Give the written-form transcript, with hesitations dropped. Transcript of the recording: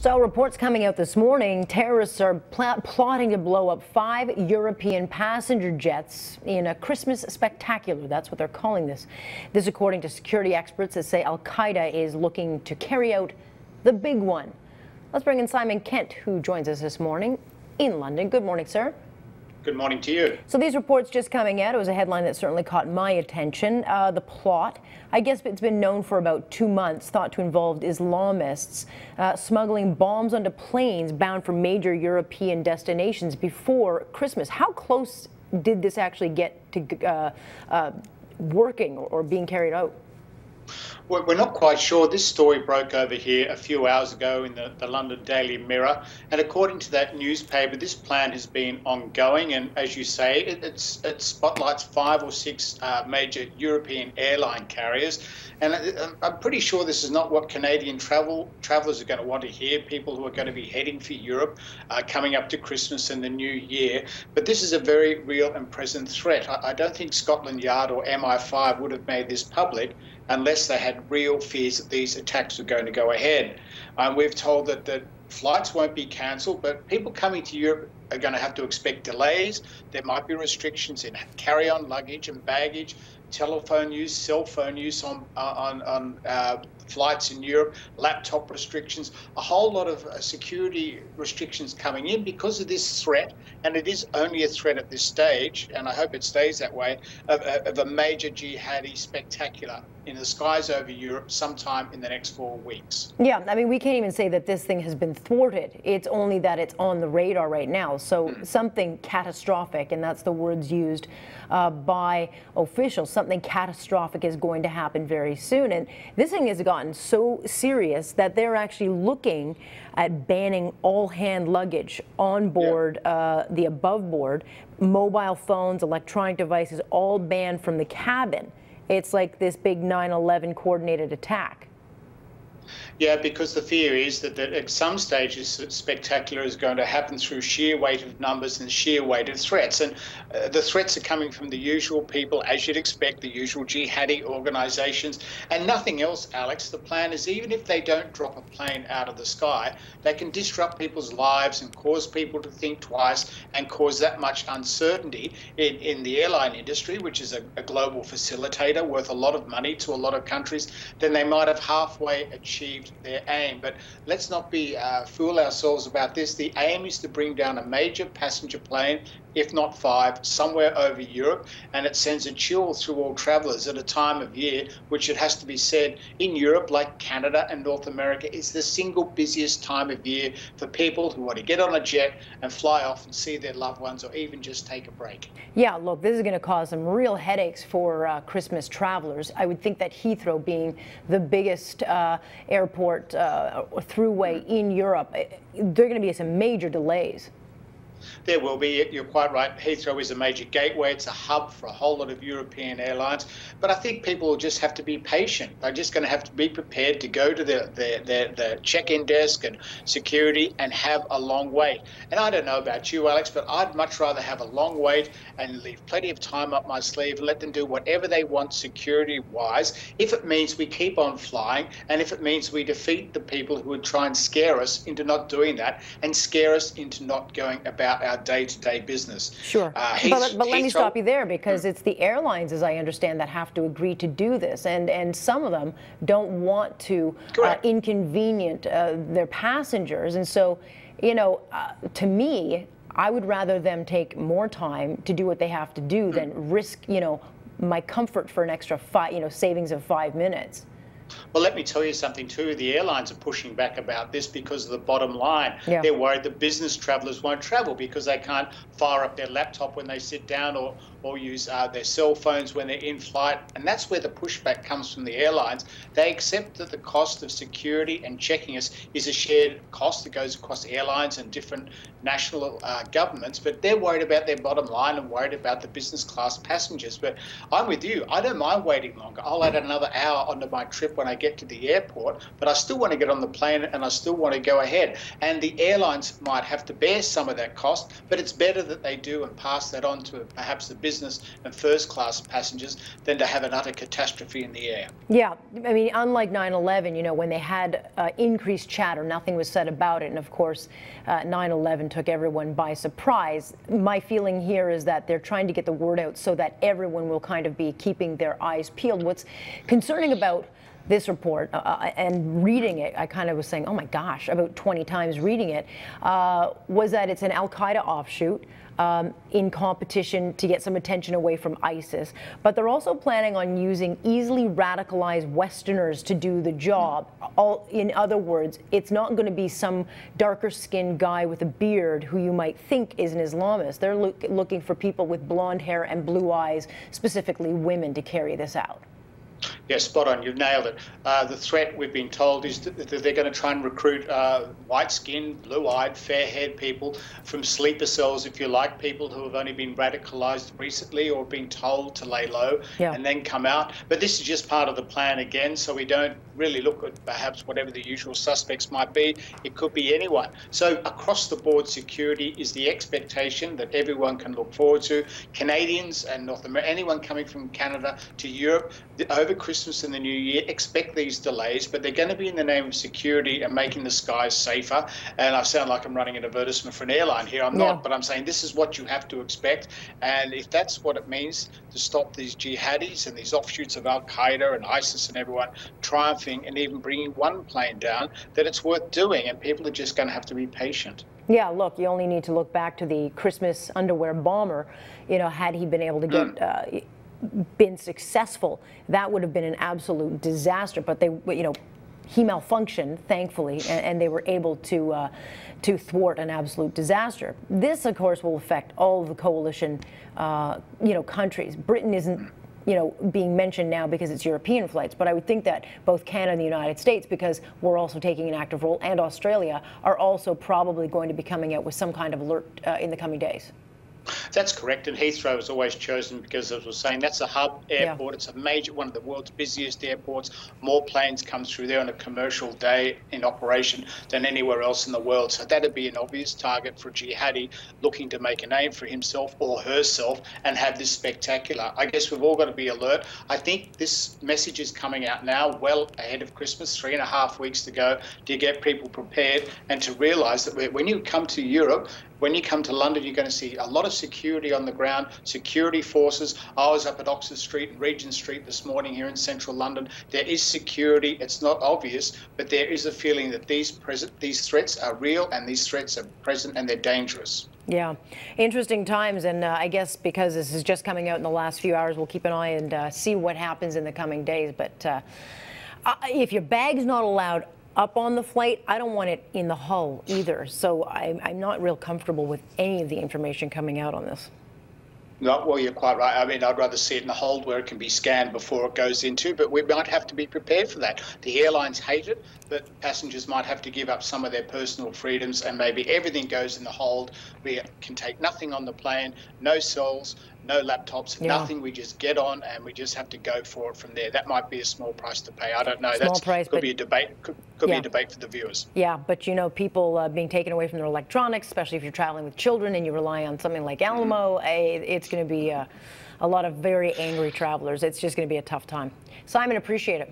So reports coming out this morning, terrorists are plotting to blow up 5 European passenger jets in a Christmas spectacular. That's what they're calling this. This according to security experts that say Al-Qaeda is looking to carry out the big one. Let's bring in Simon Kent, who joins us this morning in London. Good morning, sir. Good morning to you. So these reports just coming out, it was a headline that certainly caught my attention. The plot, I guess it's been known for about 2 months, thought to involve Islamists smuggling bombs onto planes bound for major European destinations before Christmas. How close did this actually get to working or being carried out? Well, we're not quite sure. This story broke over here a few hours ago in the London Daily Mirror. And according to that newspaper, this plan has been ongoing. And as you say, it spotlights 5 or 6 major European airline carriers. And I'm pretty sure this is not what Canadian travellers are going to want to hear, people who are going to be heading for Europe coming up to Christmas and the New Year. But this is a very real and present threat. I don't think Scotland Yard or MI5 would have made this public unless they had real fears that these attacks were going to go ahead. We've told that flights won't be cancelled, but people coming to Europe are going to have to expect delays. There might be restrictions in carry-on luggage and baggage, telephone use, cell phone use on flights in Europe, laptop restrictions, a whole lot of security restrictions coming in because of this threat, and it is only a threat at this stage, and I hope it stays that way, of a major jihadi spectacular in the skies over Europe sometime in the next 4 weeks. Yeah, I mean, we can't even say that this thing has been thwarted. It's only that it's on the radar right now. So something catastrophic, and that's the words used by officials, something catastrophic is going to happen very soon. And this thing has gotten so serious that they're actually looking at banning all hand luggage on board, the above board, mobile phones, electronic devices, all banned from the cabin. It's like this big 9/11 coordinated attack. Yeah, because the fear is that at some stages, spectacular is going to happen through sheer weight of numbers and sheer weight of threats. And the threats are coming from the usual people, as you'd expect, the usual jihadi organisations, and nothing else, Alex. The plan is even if they don't drop a plane out of the sky, they can disrupt people's lives and cause people to think twice and cause that much uncertainty in the airline industry, which is a global facilitator worth a lot of money to a lot of countries. Then they might have halfway achieved their aim. But let's not fool ourselves about this. The aim is to bring down a major passenger plane, if not 5, somewhere over Europe, and it sends a chill through all travellers at a time of year which, it has to be said, in Europe, like Canada and North America, is the single busiest time of year for people who want to get on a jet and fly off and see their loved ones or even just take a break. Yeah, look, this is going to cause some real headaches for Christmas travellers. I would think that Heathrow, being the biggest airport throughway in Europe, there are going to be some major delays. There will be. You're quite right. Heathrow is a major gateway. It's a hub for a whole lot of European airlines. But I think people will just have to be patient. They're just going to have to be prepared to go to the check-in desk and security and have a long wait. And I don't know about you, Alex, but I'd much rather have a long wait and leave plenty of time up my sleeve and let them do whatever they want security-wise, if it means we keep on flying and if it means we defeat the people who would try and scare us into not doing that and scare us into not going about our day-to-day business. Sure. But let me stop you there, because it's the airlines, as I understand, that have to agree to do this, and some of them don't want to inconvenient their passengers. And so, you know, to me, I would rather them take more time to do what they have to do than risk, you know, my comfort for an extra savings of 5 minutes. Well, let me tell you something too. The airlines are pushing back about this because of the bottom line. Yeah. They're worried that business travellers won't travel because they can't fire up their laptop when they sit down or use their cell phones when they're in flight. And that's where the pushback comes from the airlines. They accept that the cost of security and checking us is a shared cost that goes across airlines and different national governments, but they're worried about their bottom line and worried about the business class passengers. But I'm with you. I don't mind waiting longer. I'll add another hour onto my trip when I get to the airport, but I still want to get on the plane and I still want to go ahead. And the airlines might have to bear some of that cost, but it's better that they do and pass that on to perhaps the business business and first class passengers than to have an utter catastrophe in the air. Yeah, I mean, unlike 9/11, you know, when they had increased chatter, nothing was said about it. And of course, 9/11 took everyone by surprise. My feeling here is that they're trying to get the word out so that everyone will kind of be keeping their eyes peeled. What's concerning about this report and reading it, I kind of was saying, oh my gosh, about 20 times reading it, was that it's an Al-Qaeda offshoot in competition to get some attention away from ISIS. But they're also planning on using easily radicalized Westerners to do the job. In other words, it's not going to be some darker skinned guy with a beard who you might think is an Islamist. They're looking for people with blonde hair and blue eyes, specifically women, to carry this out. Yeah, spot on. You've nailed it. The threat, we've been told, is that they're going to try and recruit white-skinned, blue-eyed, fair-haired people from sleeper cells, if you like, people who have only been radicalized recently or been told to lay low and then come out. But this is just part of the plan again, so we don't really look at perhaps whatever the usual suspects might be. It could be anyone. So across-the-board security is the expectation that everyone can look forward to. Canadians and North America, anyone coming from Canada to Europe, over Christmas and the New Year, expect these delays, but they're going to be in the name of security and making the skies safer. And I sound like I'm running an advertisement for an airline here. I'm not, but I'm saying this is what you have to expect. And if that's what it means to stop these jihadis and these offshoots of Al-Qaeda and ISIS and everyone triumphing and even bringing one plane down, then it's worth doing. And people are just going to have to be patient. Yeah, look, you only need to look back to the Christmas underwear bomber. You know, had he been able to get been successful, that would have been an absolute disaster. But they, you know, he malfunctioned, thankfully, and they were able to thwart an absolute disaster. This, of course, will affect all of the coalition, you know, countries. Britain isn't, you know, being mentioned now because it's European flights, but I would think that both Canada and the United States, because we're also taking an active role, and Australia are also probably going to be coming out with some kind of alert in the coming days. That's correct, and Heathrow is always chosen because, as I was saying, that's a hub airport. It's a major, one of the world's busiest airports. More planes come through there on a commercial day in operation than anywhere else in the world. So that'd be an obvious target for a jihadi looking to make a name for himself or herself and have this spectacular. I guess we've all got to be alert. I think this message is coming out now, well ahead of Christmas, 3.5 weeks to go, to get people prepared and to realise that when you come to Europe, when you come to London, you're going to see a lot of security on the ground, security forces. I was up at Oxford Street and Regent Street this morning here in central London. There is security. It's not obvious, but there is a feeling that these threats are real and these threats are present and they're dangerous. Yeah, interesting times, and I guess because this is just coming out in the last few hours, we'll keep an eye and see what happens in the coming days. But if your bag's not allowed up on the flight, I don't want it in the hull either. So I'm not real comfortable with any of the information coming out on this. No, well, you're quite right. I mean, I'd rather see it in the hold where it can be scanned before it goes into, but we might have to be prepared for that. The airlines hate it, but passengers might have to give up some of their personal freedoms, and maybe everything goes in the hold. We can take nothing on the plane, no cells, no laptops, nothing. We just get on and we just have to go for it from there. That might be a small price to pay. I don't know. Could be a debate. Could be a debate for the viewers. Yeah, but you know, people being taken away from their electronics, especially if you're traveling with children and you rely on something like Alamo, it's going to be a lot of very angry travelers. It's just going to be a tough time. Simon, appreciate it.